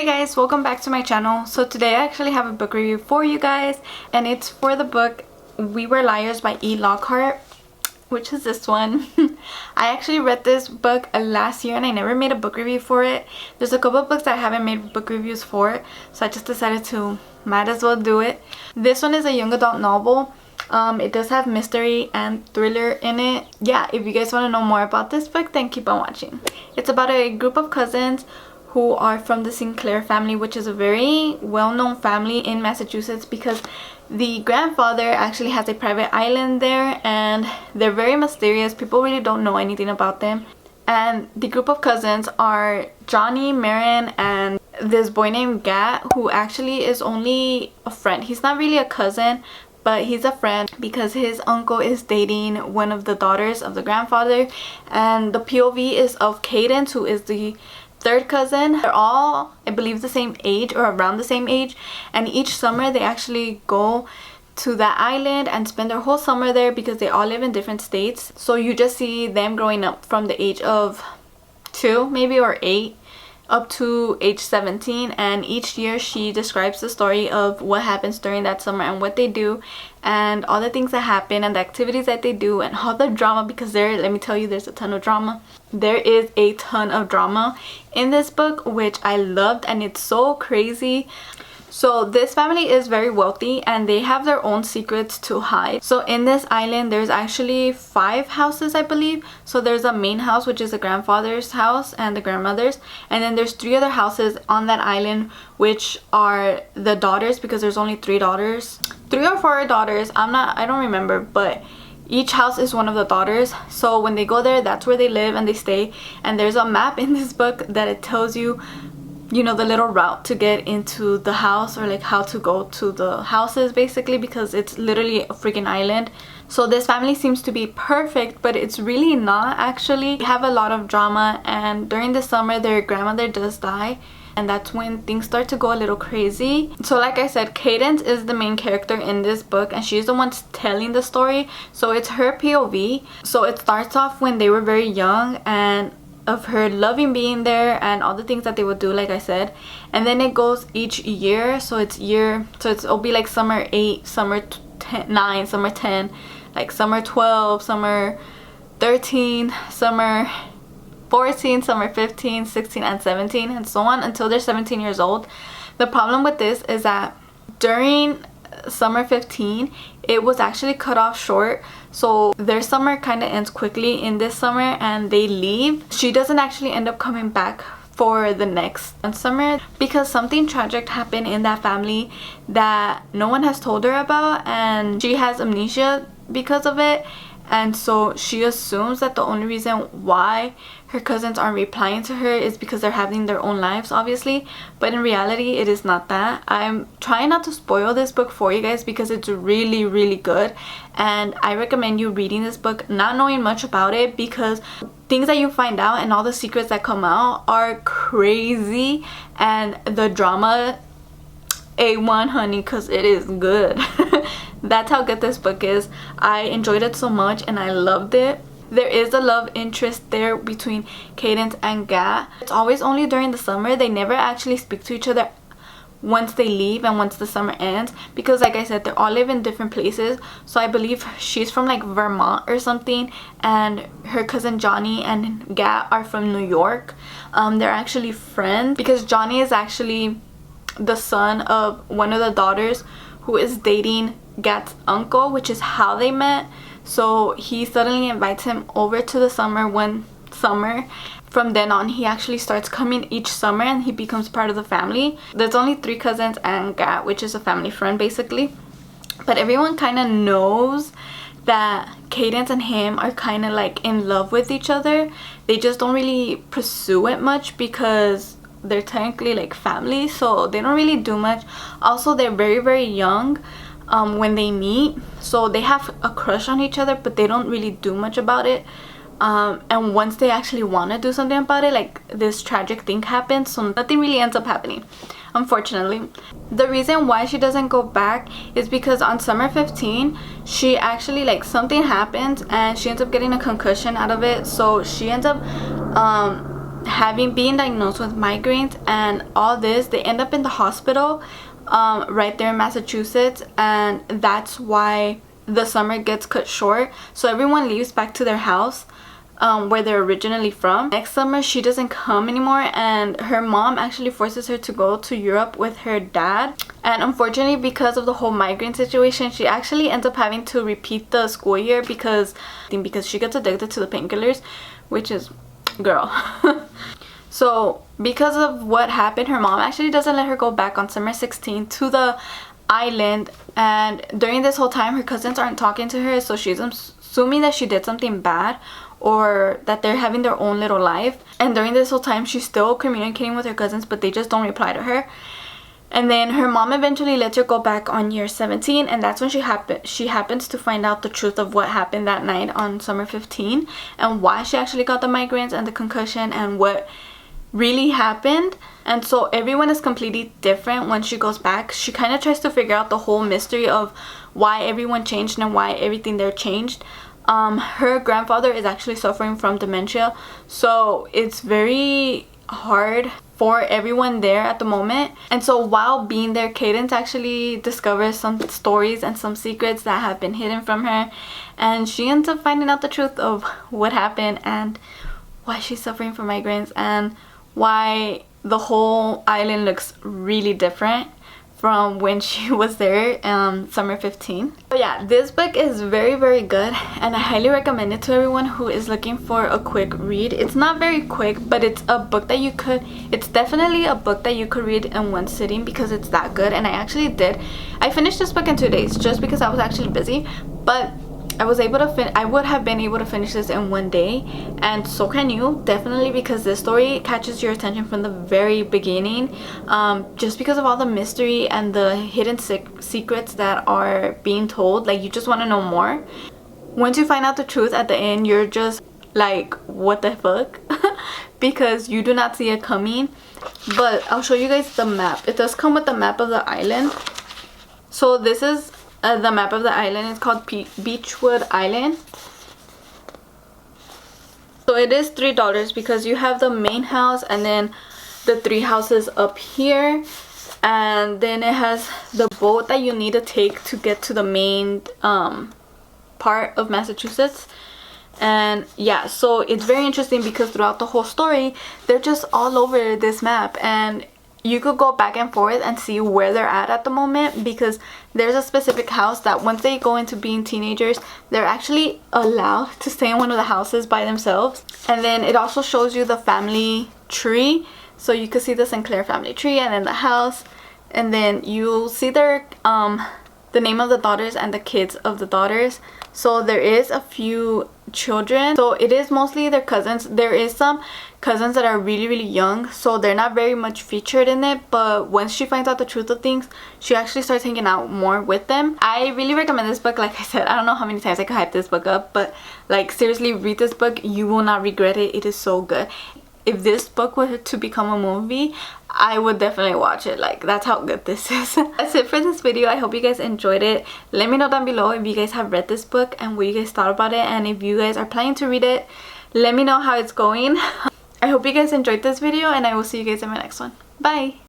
Hey guys, welcome back to my channel. So today I actually have a book review for you guys, and it's for the book We Were Liars by E. Lockhart, which is this one. I actually read this book last year and I never made a book review for it. There's a couple of books I haven't made book reviews for, so I just decided to might as well do it. This one is a young adult novel. It does have mystery and thriller in it. Yeah, if you guys want to know more about this book, then keep on watching. It's about a group of cousins who are from the Sinclair family, which is a very well-known family in Massachusetts because the grandfather actually has a private island there and they're very mysterious. People really don't know anything about them. And the group of cousins are Johnny, Marin, and this boy named Gat, who actually is only a friend. He's not really a cousin, but he's a friend because his uncle is dating one of the daughters of the grandfather, and the POV is of Cadence, who is the third cousin. They're all, I believe, the same age or around the same age, and each summer they actually go to that island and spend their whole summer there because they all live in different states. So you just see them growing up from the age of 2 maybe or 8 up to age 17, and each year she describes the story of what happens during that summer and what they do and all the things that happen and the activities that they do and all the drama, because let me tell you, there's a ton of drama. There is a ton of drama in this book, which I loved, and it's so crazy. So this family is very wealthy and they have their own secrets to hide. So in this island there's actually 5 houses, I believe. So there's a main house, which is the grandfather's house and the grandmother's, and then there's 3 other houses on that island which are the daughters, because there's only 3 daughters. 3 or 4 daughters, I don't remember, but each house is one of the daughters. So when they go there, that's where they live and they stay. And there's a map in this book that it tells you, the little route to get into the house, or like how to go to the houses basically, because it's literally a freaking island. So this family seems to be perfect, but it's really not actually. They have a lot of drama, and during the summer their grandmother does die, and that's when things start to go a little crazy. So like I said, Cadence is the main character in this book and she's the one telling the story, so it's her POV. So it starts off when they were very young and of her loving being there and all the things that they would do, like I said, and then it goes each year. So it'll be like summer 8, summer 9, summer 10, like summer 12, summer 13, summer 14, summer 15, 16, and 17, and so on until they're 17 years old. The problem with this is that during summer 15 it was actually cut off short, so their summer kind of ends quickly in this summer and they leave. She doesn't actually end up coming back for the next summer because something tragic happened in that family that no one has told her about, and she has amnesia because of it. And so she assumes that the only reason why her cousins aren't replying to her is because they're having their own lives, obviously. But in reality, it is not that. I'm trying not to spoil this book for you guys because it's really, really good. And I recommend you reading this book not knowing much about it, because things that you find out and all the secrets that come out are crazy. And the drama, A1, honey, because it is good. That's how good this book is. I enjoyed it so much and I loved it. There is a love interest there between Cadence and Gat. It's always only during the summer. They never actually speak to each other once they leave and once the summer ends, because like I said, they all live in different places. So I believe she's from like Vermont or something, and her cousin Johnny and Gat are from New York. They're actually friends because Johnny is actually the son of one of the daughters who is dating Gat's uncle, which is how they met. So he suddenly invites him over to the summer one summer. From then on, he actually starts coming each summer and he becomes part of the family. There's only 3 cousins and Gat, which is a family friend basically. But everyone kind of knows that Cadence and him are kind of like in love with each other. They just don't really pursue it much because they're technically like family, so they don't really do much. Also, they're very, very young when they meet, so they have a crush on each other, but they don't really do much about it. And once they actually want to do something about it, like this tragic thing happens, so nothing really ends up happening, unfortunately. The reason why she doesn't go back is because on summer 15 she actually, like, something happens and she ends up getting a concussion out of it. So she ends up being diagnosed with migraines and all this, they end up in the hospital right there in Massachusetts, and that's why the summer gets cut short. So everyone leaves back to their house where they're originally from. Next summer she doesn't come anymore, and her mom actually forces her to go to Europe with her dad. And unfortunately, because of the whole migraine situation, she actually ends up having to repeat the school year because she gets addicted to the painkillers, which is, girl. So because of what happened, her mom actually doesn't let her go back on summer 16 to the island, and during this whole time her cousins aren't talking to her, so she's assuming that she did something bad or that they're having their own little life. And during this whole time she's still communicating with her cousins, but they just don't reply to her. And then her mom eventually lets her go back on year 17, and that's when she happens to find out the truth of what happened that night on summer 15 and why she actually got the migraines and the concussion and what really happened. And so everyone is completely different when she goes back. She kind of tries to figure out the whole mystery of why everyone changed and why everything there changed. Her grandfather is actually suffering from dementia, so it's very hard for everyone there at the moment. And so while being there, Cadence actually discovers some stories and some secrets that have been hidden from her, and she ends up finding out the truth of what happened and why she's suffering from migraines and why the whole island looks really different from when she was there summer 15. But yeah, this book is very, very good, and I highly recommend it to everyone who is looking for a quick read. It's not very quick, but it's a book that it's definitely a book that you could read in one sitting because it's that good. And I finished this book in 2 days just because I was actually busy, but I would have been able to finish this in 1 day, and so can you, definitely, because this story catches your attention from the very beginning, just because of all the mystery and the hidden secrets that are being told. Like, you just want to know more. Once you find out the truth at the end, you're just like, what the fuck? Because you do not see it coming. But I'll show you guys the map. It does come with the map of the island. So this is the map of the island. It's called Beechwood Island. So it is $3 because you have the main house and then the 3 houses up here, and then it has the boat that you need to take to get to the main part of Massachusetts. And yeah, so it's very interesting because throughout the whole story they're just all over this map, and you could go back and forth and see where they're at the moment, because there's a specific house that once they go into being teenagers, they're actually allowed to stay in one of the houses by themselves. And then it also shows you the family tree, so you could see the Sinclair family tree and then the house, and then you'll see their the name of the daughters and the kids of the daughters. So there is a few children, so it is mostly their cousins. There is some cousins that are really, really young, so they're not very much featured in it, but once she finds out the truth of things, she actually starts hanging out more with them. I really recommend this book. Like I said, I don't know how many times I could hype this book up, but like, seriously, read this book. You will not regret it. It is so good. If this book were to become a movie, I would definitely watch it. Like, that's how good this is. That's it for this video. I hope you guys enjoyed it. Let me know down below if you guys have read this book and what you guys thought about it, and if you guys are planning to read it, let me know how it's going. I hope you guys enjoyed this video, and I will see you guys in my next one. Bye!